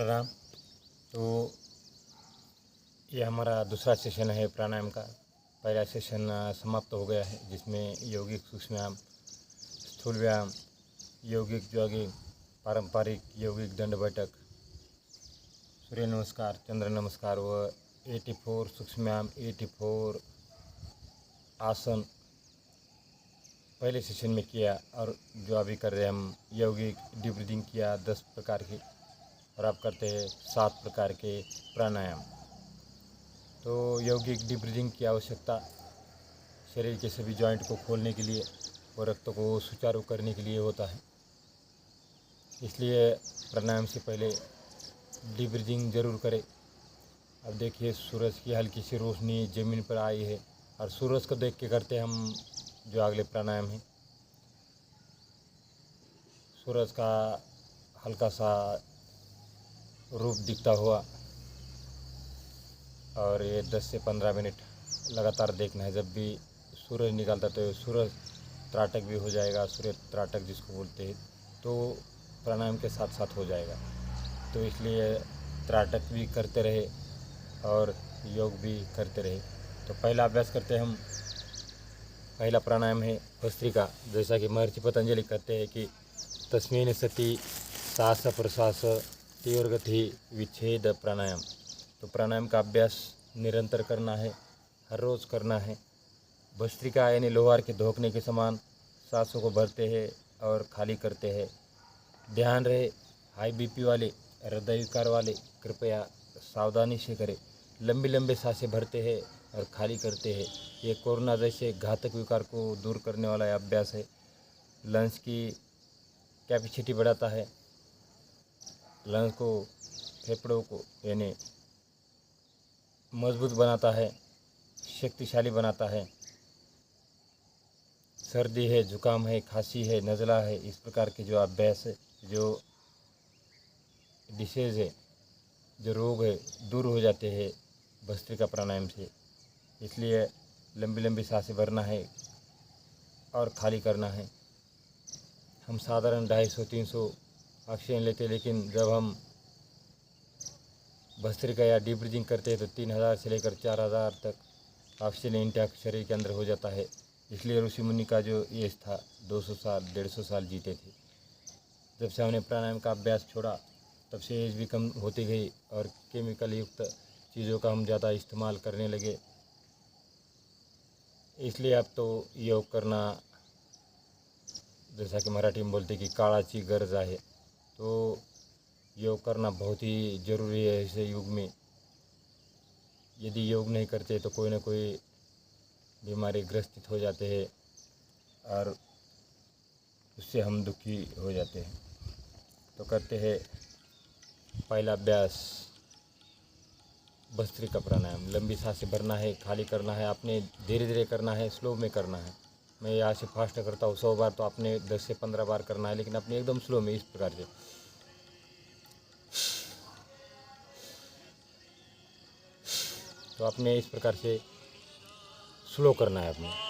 प्रणाम। तो ये हमारा दूसरा सेशन है प्राणायाम का। पहला सेशन समाप्त हो गया है, जिसमें यौगिक सूक्ष्म व्यायाम, स्थूल व्यायाम, यौगिक जॉगिंग, पारंपरिक यौगिक दंड बैठक, सूर्य नमस्कार, चंद्र नमस्कार व 84 सूक्ष्म व्यायाम, 84 आसन पहले सेशन में किया। और जो अभी कर रहे हैं हम यौगिक डीप ब्रीदिंग किया 10 प्रकार की, और आप करते हैं 7 प्रकार के प्राणायाम। तो यौगिक डीप ब्रीदिंग की आवश्यकता शरीर के सभी जॉइंट को खोलने के लिए और रक्त को सुचारू करने के लिए होता है। इसलिए प्राणायाम से पहले डीप ब्रीदिंग जरूर करें। अब देखिए, सूरज की हल्की सी रोशनी ज़मीन पर आई है और सूरज को देख के करते हम जो अगले प्राणायाम है। सूरज का हल्का सा रूप दिखता हुआ, और ये 10 से 15 मिनट लगातार देखना है। जब भी सूरज निकलता तो सूरज त्राटक भी हो जाएगा, सूर्य त्राटक जिसको बोलते हैं, तो प्राणायाम के साथ साथ हो जाएगा। तो इसलिए त्राटक भी करते रहे और योग भी करते रहे। तो पहला अभ्यास करते हैं हम। पहला प्राणायाम है भस्त्रिका। जैसा कि महर्षि पतंजलि कहते हैं कि तस्मेन सति सांस प्रश्वास तीव्र गति विच्छेद प्राणायाम। तो प्राणायाम का अभ्यास निरंतर करना है, हर रोज़ करना है। भस्त्रिका यानी लोहार के धोखने के समान सांसों को भरते हैं और खाली करते हैं। ध्यान रहे, हाई बीपी वाले, हृदय विकार वाले कृपया सावधानी से करें। लंबी लंबी सांसें भरते हैं और खाली करते हैं। ये कोरोना जैसे घातक विकार को दूर करने वाला अभ्यास है। लंग्स की कैपेसिटी बढ़ाता है, लंग्स को, फेफड़ों को यानी मजबूत बनाता है, शक्तिशाली बनाता है। सर्दी है, जुकाम है, खांसी है, नज़ला है, इस प्रकार के जो अभ्यास है, जो डिसीज़ है, जो रोग है, दूर हो जाते हैं भस्त्रिका प्राणायाम से। इसलिए लंबी लंबी सांसें भरना है और खाली करना है। हम साधारण 250-300 ऑक्सीजन लेते हैं, लेकिन जब हम भस्त्रिका या डीप ब्रीदिंग करते हैं तो 3000 से लेकर 4000 तक ऑक्सीजन इंटेक शरीर के अंदर हो जाता है। इसलिए ऋषि मुनि का जो एज था 200 साल 150 साल जीते थे। जब से हमने प्राणायाम का अभ्यास छोड़ा, तब से एज भी कम होती गई और केमिकल युक्त चीज़ों का हम ज़्यादा इस्तेमाल करने लगे। इसलिए अब तो योग करना, जैसा कि मराठी में बोलते कि काळाची गरज आहे। तो योग करना बहुत ही ज़रूरी है ऐसे युग में। यदि योग नहीं करते तो कोई ना कोई बीमारी ग्रसित हो जाते हैं और उससे हम दुखी हो जाते हैं। तो करते हैं पहला अभ्यास भस्त्रिका प्राणायाम। लंबी सांसें भरना है, खाली करना है। आपने धीरे धीरे करना है, स्लो में करना है। मैं यहाँ से फास्ट करता हूँ 100 बार, तो आपने 10 से 15 बार करना है, लेकिन आपने एकदम स्लो में, इस प्रकार से। तो आपने इस प्रकार से स्लो करना है आपने।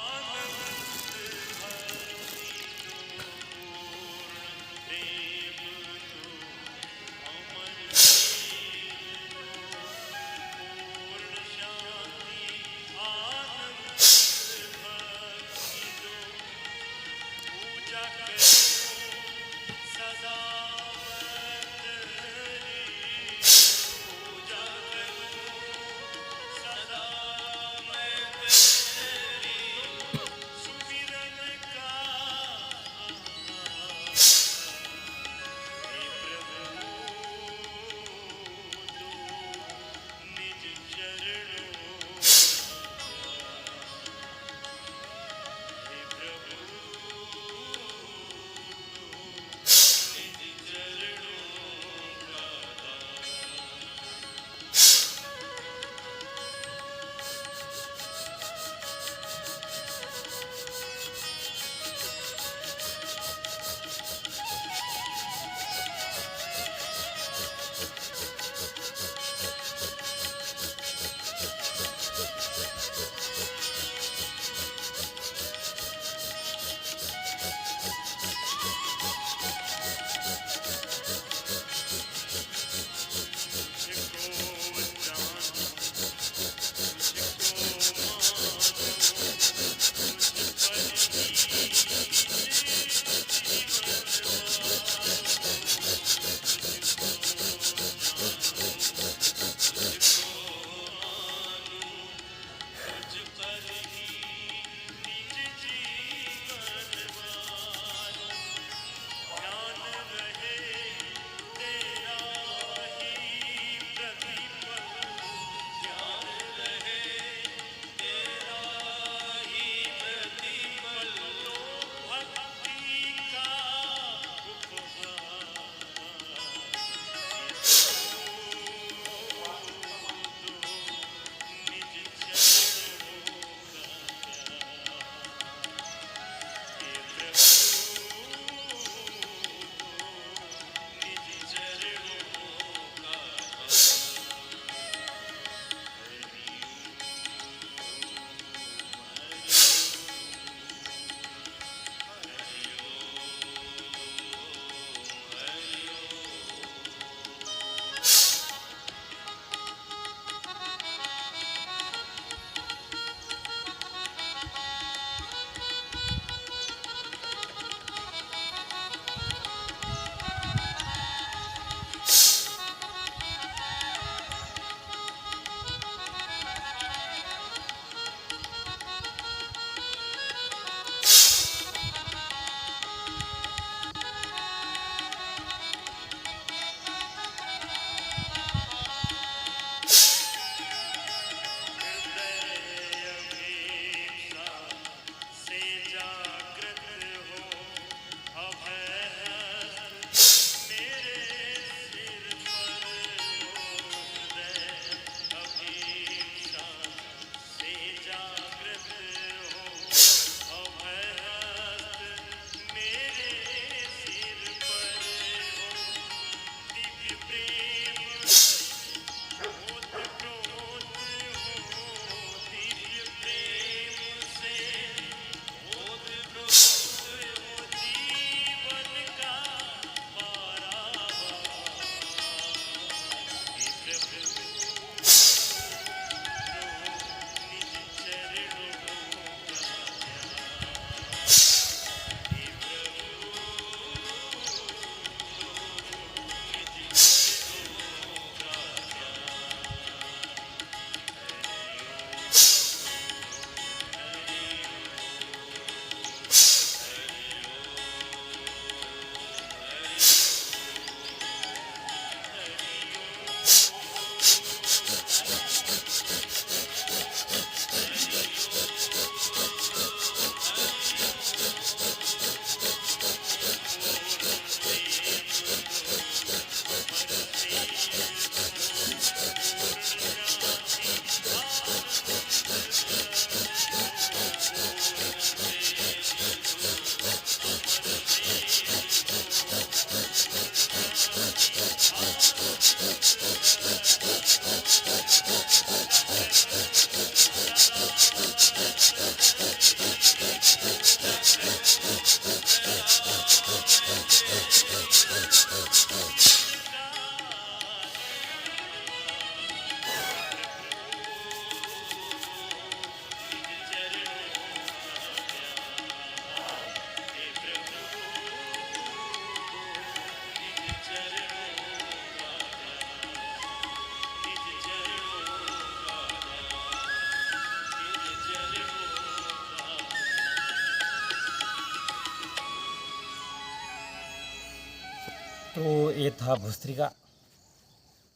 तो ये था भस्त्रिका।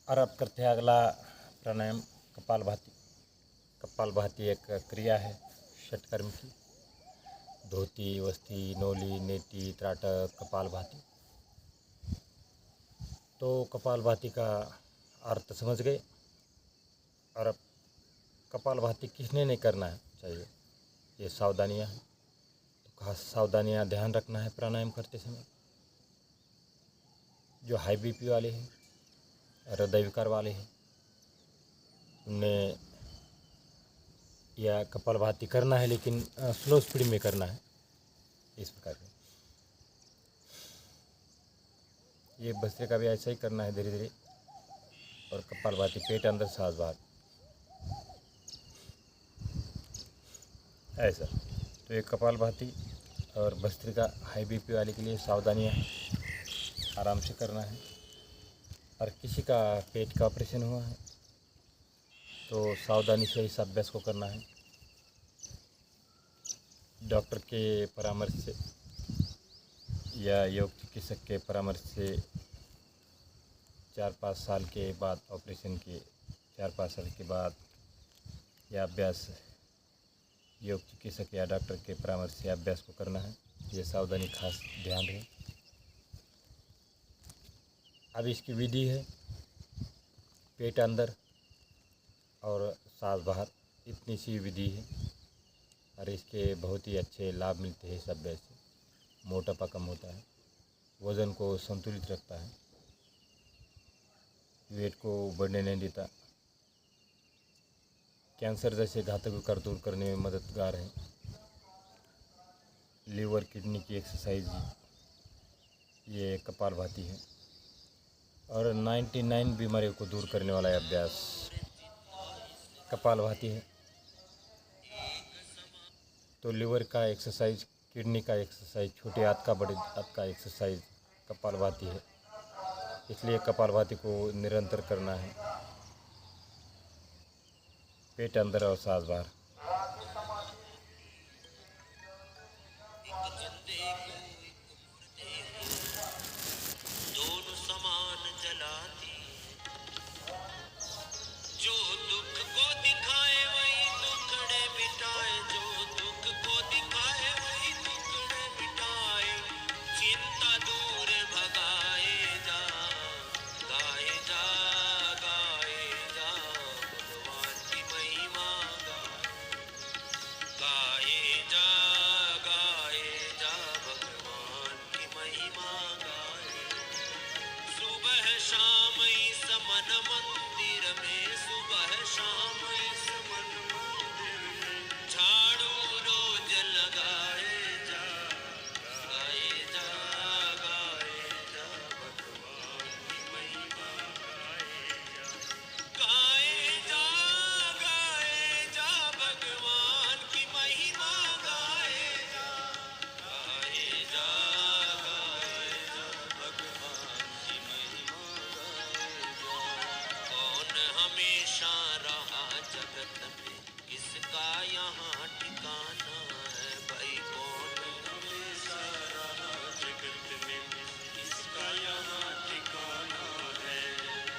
और अब करते हैं अगला प्राणायाम कपालभाति। कपालभाति एक क्रिया है षटकर्म की। धोती, वस्ती, नौली, नेति, त्राटक, कपालभाति। तो कपालभाति का अर्थ समझ गए। और अब कपालभाति किसने नहीं करना है चाहिए, ये सावधानियाँ हैं। तो खास सावधानियाँ ध्यान रखना है प्राणायाम करते समय। जो हाई बीपी वाले हैं, हृदय विकार वाले हैं, उन्हें यह कपालभाति करना है, लेकिन स्लो स्पीड में करना है। इस प्रकार से ये भस्त्रिका भी ऐसा ही करना है, धीरे धीरे। और कपालभाति पेट अंदर सांस बाहर, ऐसा। तो ये कपालभाति और भस्त्रिका हाई बीपी वाले के लिए सावधानियाँ हैं, आराम से करना है। और किसी का पेट का ऑपरेशन हुआ है तो सावधानी से इस अभ्यास को करना है। डॉक्टर के परामर्श से या योग चिकित्सक के परामर्श से 4-5 साल के बाद, ऑपरेशन के 4-5 साल के बाद यह अभ्यास योग चिकित्सक या डॉक्टर के परामर्श से अभ्यास को करना है। ये सावधानी खास ध्यान रहे। अब इसकी विधि है पेट अंदर और सांस बाहर, इतनी सी विधि है। और इसके बहुत ही अच्छे लाभ मिलते हैं इस अभ्यास से। मोटापा कम होता है, वज़न को संतुलित रखता है, वेट को बढ़ने नहीं देता, कैंसर जैसे घातक विकार दूर करने में मददगार है। लीवर किडनी की एक्सरसाइज ये कपालभाति है। और 99 बीमारियों को दूर करने वाला अभ्यास कपालभाति है। तो लीवर का एक्सरसाइज, किडनी का एक्सरसाइज, छोटे हाथ का बड़े हाथ का एक्सरसाइज कपालभाति है। इसलिए कपालभाति को निरंतर करना है, पेट अंदर और सांस बाहर। दोनों समान जलाती, जो दुख को दिखाए वही दुखड़े मिटाए, जो दुख को दिखाए वही दुखड़े मिटाए। चिंता दूर भगाए जा, गाए जा, गाए जा, भगवान की महिमा गाए जा, गाए जा, भगवान की महिमा गाए। सुबह शाम इस मन मंदिर में, सुबह शाम इस मन मंदिर में, झाड़ू रोज लगाए जा, गाए जा, गाए जा, भगवान की महिमा गाए जा, गाए जा, गाए जा, भगवान की महिमा गाए जा, गाए जा, गाए जा, भगवान की महिमा गाए जा। कौन हमेशा रहा जगत में, किसका यहाँ ठिकाना है भाई। कौन हमेशा रहा जगत में, किसका यहाँ ठिकाना है।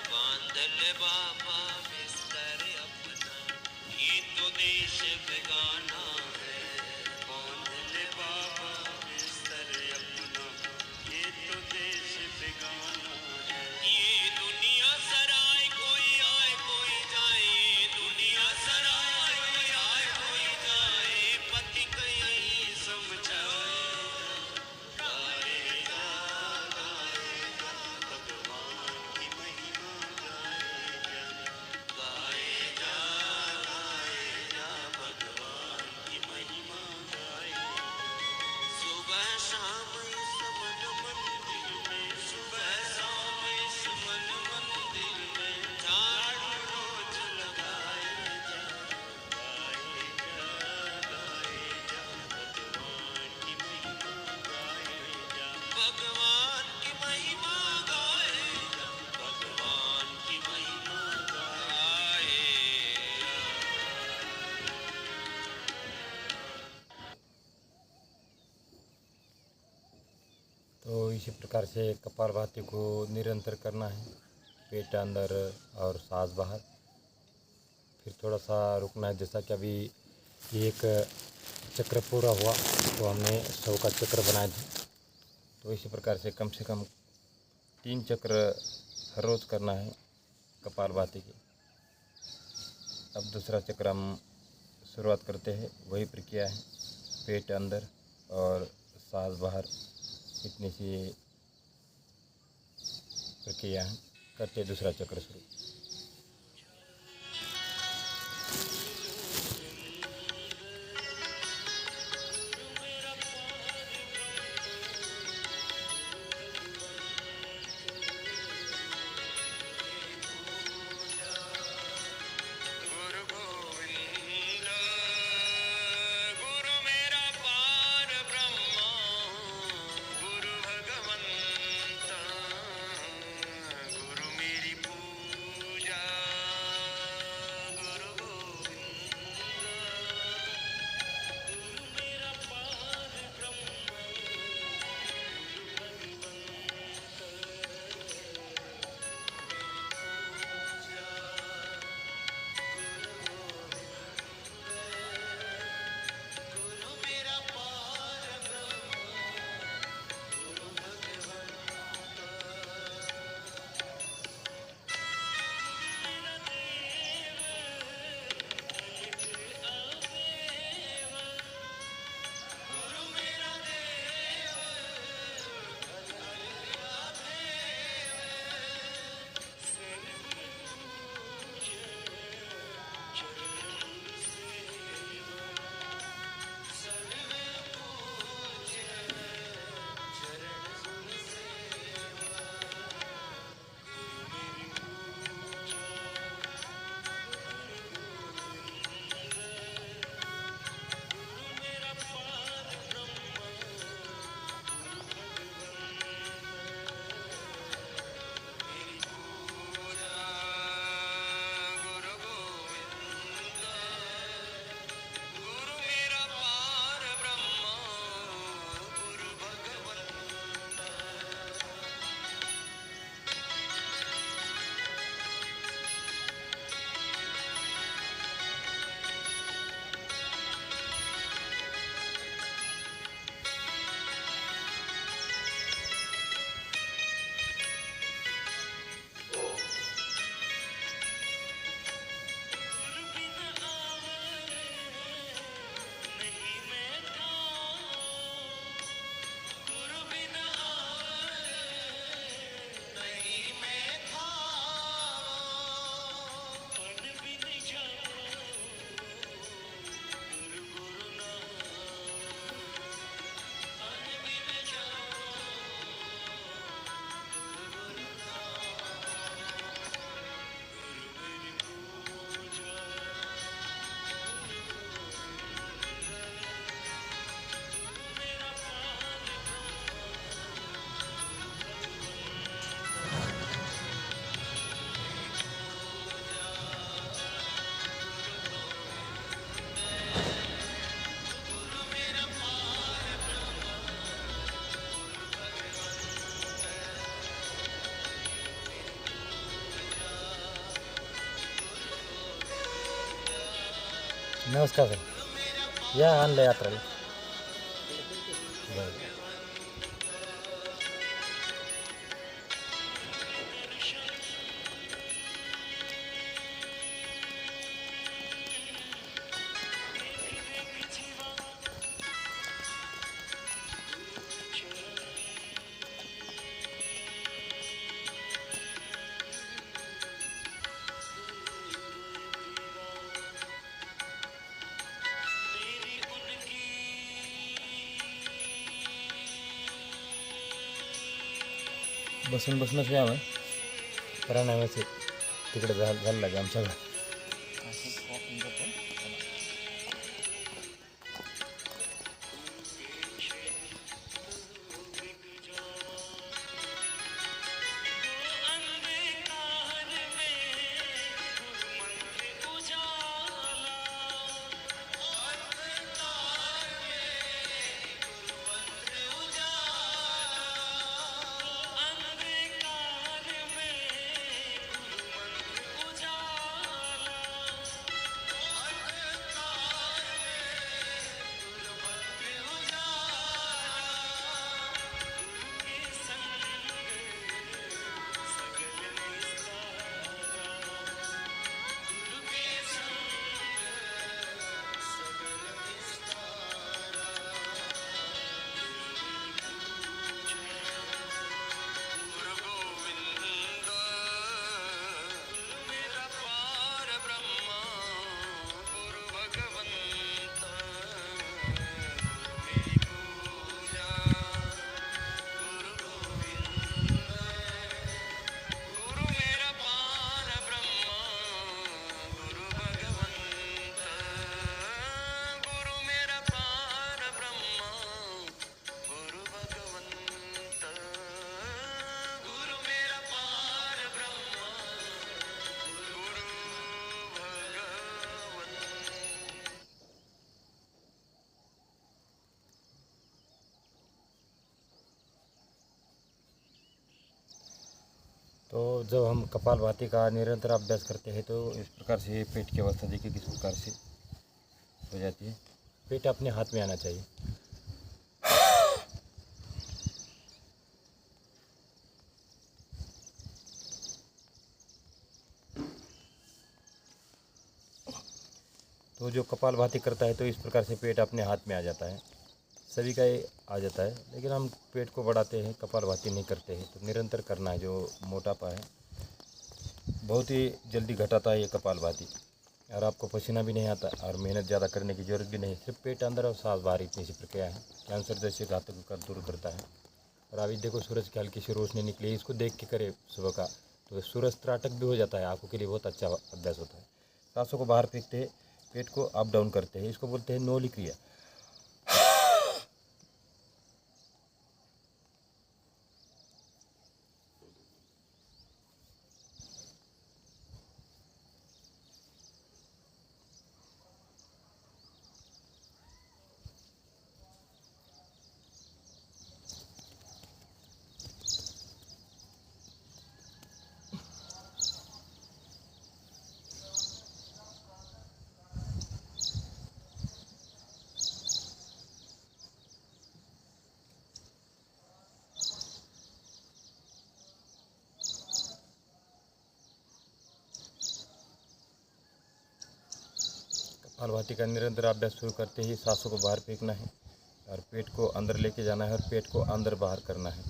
बांध ले बाबा बिस्तर अपना, ये तो देश बेगाना है। बांध ले बाबा बिस्तर अपना, ये तो देश बेगाना है। ये दुनिया सराय, कोई आए कोई जाए, ये दुनिया सराय, कोई आए कोई जाए। पथिक यही समझाए, गाए जा, गाए जा, भगवान की महिमा गाए जा, गाए जा, गाए जा, भगवान की इसी प्रकार से कपालभाति को निरंतर करना है, पेट अंदर और सांस बाहर। फिर थोड़ा सा रुकना है। जैसा कि अभी एक चक्र पूरा हुआ तो हमने 100 का चक्र बनाए थे, तो इसी प्रकार से कम 3 चक्र हर रोज़ करना है कपालभाति की। अब दूसरा चक्र हम शुरुआत करते हैं। वही प्रक्रिया है, पेट अंदर और सांस बाहर, इतनी सी प्रक्रिया है। करते दूसरा चक्र शुरू। गुरु गोविंद गुरु मेरा पार ब्रह्मा गुरु भगवंत गुरु मेरी पूजा गुरु गोविंद गुरु मेरा पार ब्रह्मा गुरु मेरा पार गुरु मेरा देव गुरु गोविंद गुरु मेरा पार ब्रह्मा गुरु भगवंत गुरु बिन आवर नहीं मैं था गुरु बिन आवर नहीं मैं था पन बिन जाऊं गुरु गुरु नाम पन बिन जाऊं गुरु गुरु मेरी पूजा मेरा पार गुरु मेरा पार नमस्कार सर, या आणलं यात्रेला बरं. मेरी उनकी बसूनच व्यायाम आहे. प्राणायामाचे तिकडे झालं लागे आमच्याकडे. अंधकार में गुरु मंत्र उजाला अंधकार में गुरु मंत्र उजाला तो जब हम कपालभाति का निरंतर अभ्यास करते हैं तो इस प्रकार से पेट की अवस्था देखिए किस प्रकार से हो जाती है। पेट अपने हाथ में आना चाहिए। तो जो कपालभाति करता है तो इस प्रकार से पेट अपने हाथ में आ जाता है। सभी का ये आ जाता है, लेकिन हम पेट को बढ़ाते हैं, कपालभाति नहीं करते हैं। तो निरंतर करना है। जो मोटापा है बहुत ही जल्दी घटाता है ये कपालभाति, और आपको पसीना भी नहीं आता और मेहनत ज़्यादा करने की ज़रूरत भी नहीं। सिर्फ पेट अंदर और सांस बाहर, इतनी सी प्रक्रिया है। कैंसर जैसे घातक का दूर करता है। और अभी देखो सूरज की हल्की सी रोशनी निकली, इसको देख के करे सुबह का तो सूरज त्राटक भी हो जाता है। आँखों के लिए बहुत अच्छा अभ्यास होता है। सांसों को बाहर फेंकते हैं, पेट को अप डाउन करते हैं, इसको बोलते हैं नौली क्रिया। कपालभाति का निरंतर अभ्यास शुरू करते ही सांसों को बाहर फेंकना है और पेट को अंदर लेके जाना है और पेट को अंदर बाहर करना है।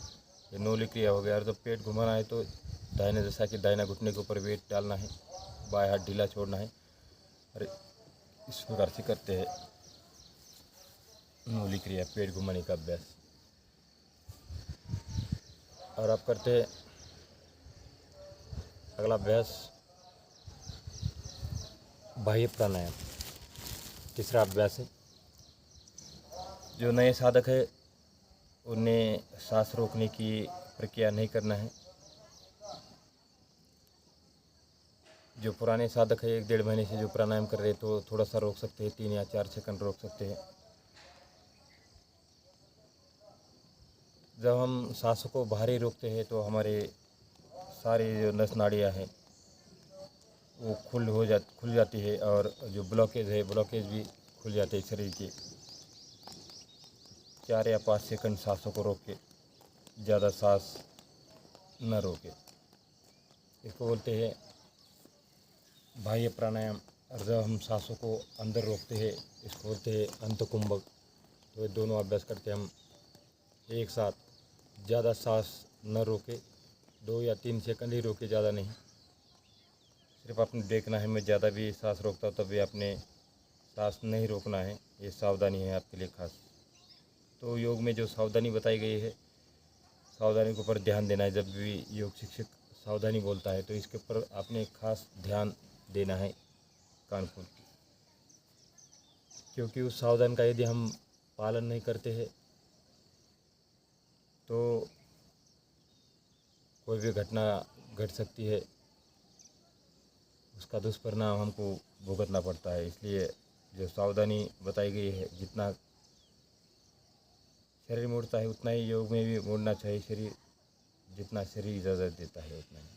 ये नौली क्रिया हो गया। और जब पेट घुमाना है तो दाहिने जैसा कि दाहिना घुटने के ऊपर वेट डालना है, बाएं हाथ ढीला छोड़ना है। और इस प्रकार से करते हैं नौली क्रिया, पेट घुमाने का अभ्यास। और आप करते हैं अगला अभ्यास बाह्य प्राणायाम। तीसरा अभ्यास है। जो नए साधक है उन्हें सांस रोकने की प्रक्रिया नहीं करना है। जो पुराने साधक है 1-1.5 महीने से जो प्राणायाम कर रहे हैं तो थोड़ा सा रोक सकते हैं, 3 या 4 सेकंड रोक सकते हैं। जब हम सांसों को बाहरी रोकते हैं तो हमारे सारी जो नस नाड़ियाँ हैं वो खुल जाती है, और जो ब्लॉकेज भी खुल जाते हैं शरीर के। 4 या 5 सेकंड सांसों को रोक के, ज़्यादा सांस न रोके। इसको बोलते हैं बाह्य प्राणायाम। और जब हम सांसों को अंदर रोकते हैं इसको बोलते हैं अंतकुंभक। तो ये दोनों अभ्यास करते हम एक साथ। ज़्यादा सांस न रोके, 2 या 3 सेकंड ही रोके, ज़्यादा नहीं। सिर्फ आपने देखना है। मैं ज़्यादा भी सांस रोकता हूँ तब भी आपने सांस नहीं रोकना है। ये सावधानी है आपके लिए खास। तो योग में जो सावधानी बताई गई है, सावधानी के ऊपर ध्यान देना है। जब भी योग शिक्षक सावधानी बोलता है तो इसके ऊपर आपने खास ध्यान देना है, कान खोल के। क्योंकि उस सावधान का यदि हम पालन नहीं करते हैं तो कोई भी घटना घट सकती है, उसका दुष्परिणाम हमको भुगतना पड़ता है। इसलिए जो सावधानी बताई गई है, जितना शरीर मुड़ता है उतना ही योग में भी मुड़ना चाहिए शरीर। जितना शरीर इजाज़त देता है उतना ही।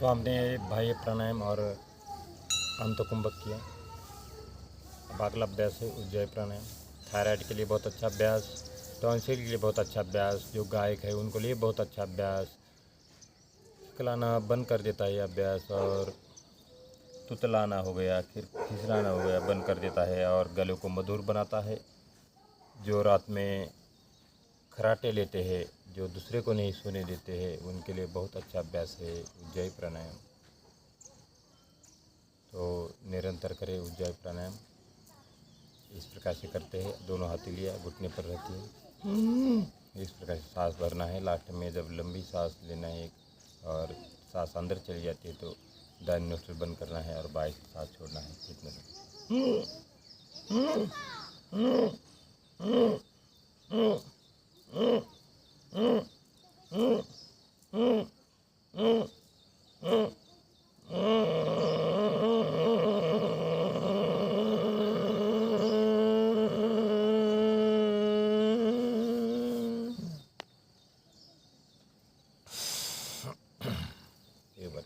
तो हमने बाह्य प्राणायाम और अंतकुंभक किया। अब अगला अभ्यास है उज्जय प्राणायाम। थायराइड के लिए बहुत अच्छा अभ्यास, टॉन्सिल के लिए बहुत अच्छा अभ्यास, जो गायक है उनको लिए बहुत अच्छा अभ्यास। खिलाना बंद कर देता है ये अभ्यास, और तुतलाना हो गया, फिर खिसलाना हो गया, बंद कर देता है और गले को मधुर बनाता है। जो रात में खराटे लेते हैं, जो दूसरे को नहीं सोने देते हैं, उनके लिए बहुत अच्छा अभ्यास है उज्जय प्राणायाम। तो निरंतर करें उज्जय प्राणायाम। इस प्रकार से करते हैं, दोनों हथेलियाँ घुटने पर रहती है। इस प्रकार से सांस भरना है। लास्ट में जब लंबी सांस लेना है और सांस अंदर चली जाती है तो दाहिने नोस्ट्रिल बंद करना है और बाएं से सांस छोड़ना है। इतना एक बार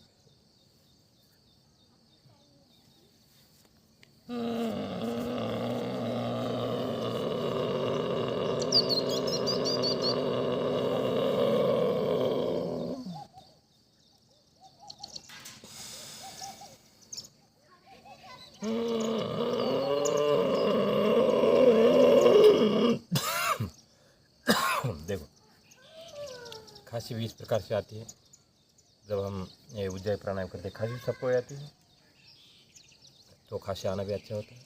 देखो, खांसी भी इस प्रकार से आती है। जब हम ये उज्जय प्राणायाम करते हैं, खांसी सबको आती है, तो खांसी आना भी अच्छा होता है।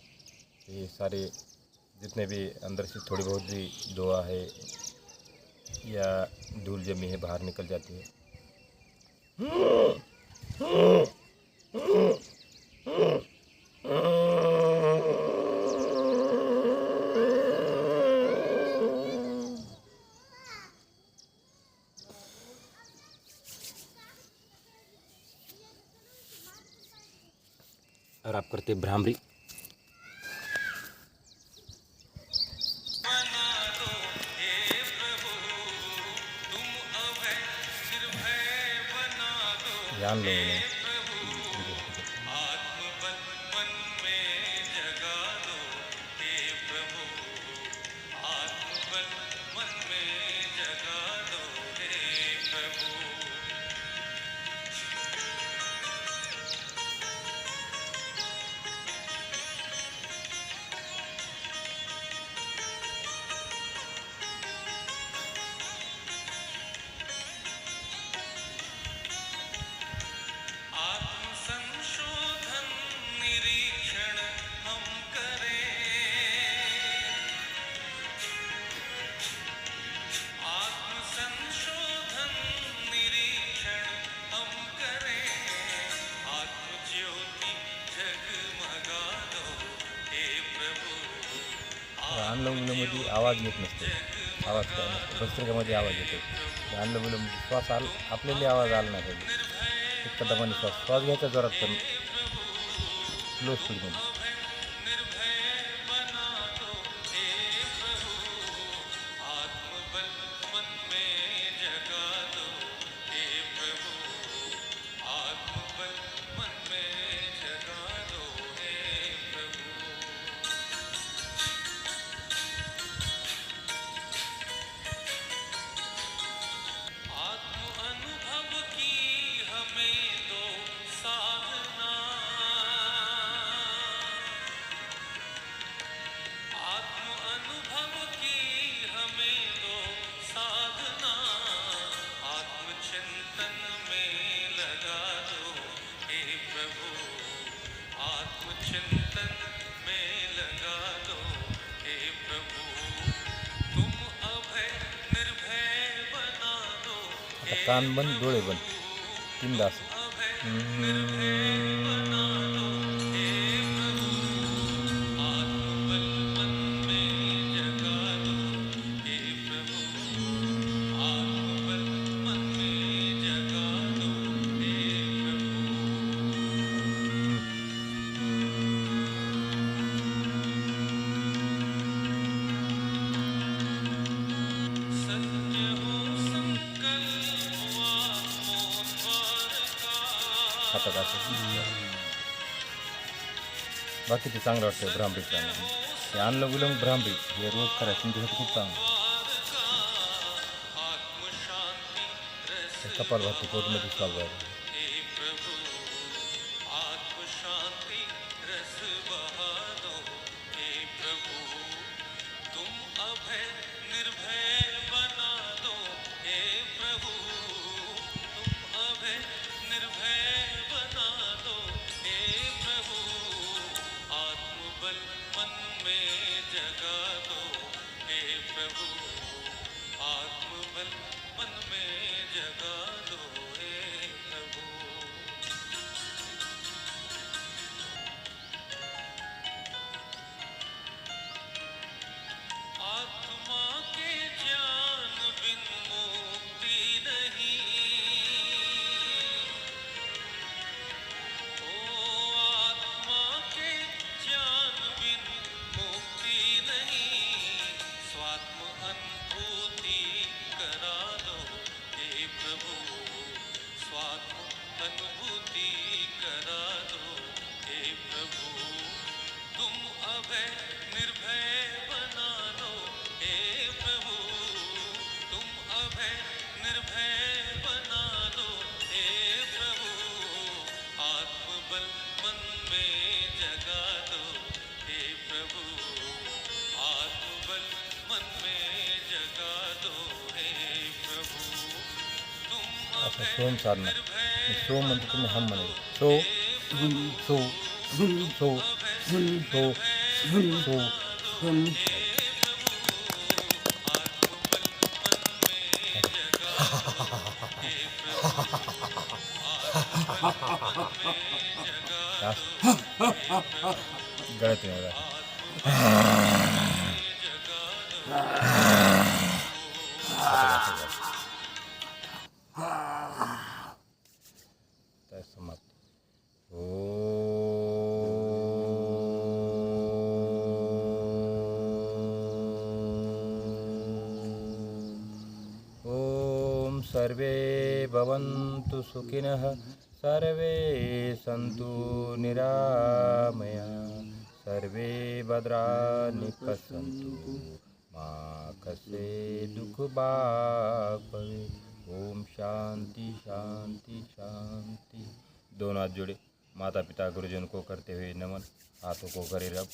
ये सारे जितने भी अंदर से थोड़ी बहुत भी दुआ है या धूल जमी है बाहर निकल जाती है। और आप करते भ्रामरी। बना दो हे प्रभु, तुम अभय निर्भय बना दो ध्यान लो हे इन्हें। प्रभु, आत्मबल मन में जगा दो हे प्रभु, आत्मबल मन में जगा दो हे प्रभु। आत्म संशोधन निरीक्षण हम करें, आत्म संशोधन निरीक्षण हम करें, आत्म ज्योति जगमगा दो हे प्रभु, अनुलोम-विलोममध्ये आवाज येत नसतो, आवाज काय नसतो, भस्त्रिकेमध्ये आवाज येतो. अनुलोम-विलोम श्वास आपल्याला आवाज आला नाही पाहिजे. एक दमाने श्वास घ्यायचा जोरात, पण स्लो स्पीडमध्ये. निर्भय बना दो हे प्रभु, आत्मबल मन में जगा दो हे प्रभु, आत्मबल मन में जगा दो हे प्रभु। आत्म अनुभव की हमें दो साधना, आत्म अनुभव की हमें दो साधना, आत्मचिंतन में लगा दो हे प्रभु, आत्मचिंतन में लगा दो हे प्रभु, तुम अभय निर्भय बना दो आता कान बंद, डोळे बंद, 3दा असं. अभय निर्भय बना दो हे प्रभु, आत्मबल मन में जगा दो हे प्रभु, आत्मबल मन में जगा दो हे प्रभु। सत्य हो संकल्प आत्मोद्धार का, त्राटक असं. बाकी ते चांगलं वाटतं भ्रामरी प्राणायाम. हे अनुलोम विलोम भ्रामरी हे रोज करायचं तुमच्यासाठी खूप चांगलं. आत्म शांति रस कपालभाती पोटमध्ये स्वाब व्हायला. हे प्रभु आत्म शांति रस बहा दो हे प्रभु तुम अभय निर्भय बना दो हे प्रभु तुम अभय निर्भय बना दो हे प्रभु आत्मबल मन में जगा दो हे प्रभु आत्मबल मन में जगा दो हे प्रभु आत्मा के ज्ञान बिन मुक्ति नहीं ओ आत्मा के ज्ञान बिन मुक्ति नहीं स्वात्म अनुभूति करा दो हे प्रभु स्वात्म अनुभूति करा दो हे प्रभु तुम अभय निर्भय बना दो हे प्रभु तुम अभय निर्भय बना दो हे प्रभु आत्मबल मन में जगा दो हे प्रभु आत्मबल मन में जगा दो हे प्रभु तुम असं अभय सोम साधना. मी सो म्हणतो तुम्ही हम म्हणायचं. सो सो सो सो सो. गळत नाही बघा. तर समाप्त. ॐ सर्वे भवन्तु सुखिनः सर्वे सन्तु निरामया सर्वे भद्राणि पश्यन्तु मा कश्चित् दुःखभाग् भवेत्. ओम शांति शांति शांति. दोनों हाथ जोड़े माता पिता गुरुजन को करते हुए नमन. हाथों को करे रब,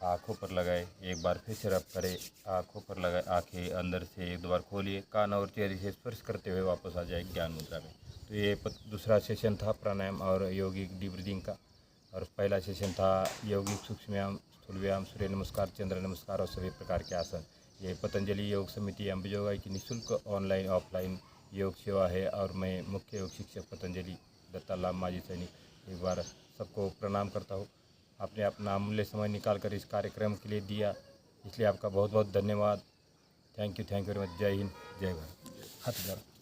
आँखों पर लगाए, एक बार फिर से रब करे, आँखों पर लगाए, आँखें अंदर से एक दो बार खोलिए, कान और चेहरे से स्पर्श करते हुए वापस आ जाए ज्ञान मुद्रा में. तो ये दूसरा सेशन था प्राणायाम और यौगिक डीप ब्रीदिंग का. और पहला सेशन था यौगिक सूक्ष्म व्यायाम, स्थूल व्यायाम, सूर्य नमस्कार, चंद्र नमस्कार और सभी प्रकार के आसन. ये पतंजलि योग समिति अंबेजोगाई की निःशुल्क ऑनलाइन ऑफलाइन योग सेवा है. और मैं मुख्य योग शिक्षक पतंजलि दत्तालाल माजी सैनिक एक बार सबको प्रणाम करता हूँ. आपने अपना अमूल्य समय निकाल कर इस कार्यक्रम के लिए दिया, इसलिए आपका बहुत बहुत धन्यवाद. Thank you very much. जय हिंद, जय भारत. हाथ जोड़ो.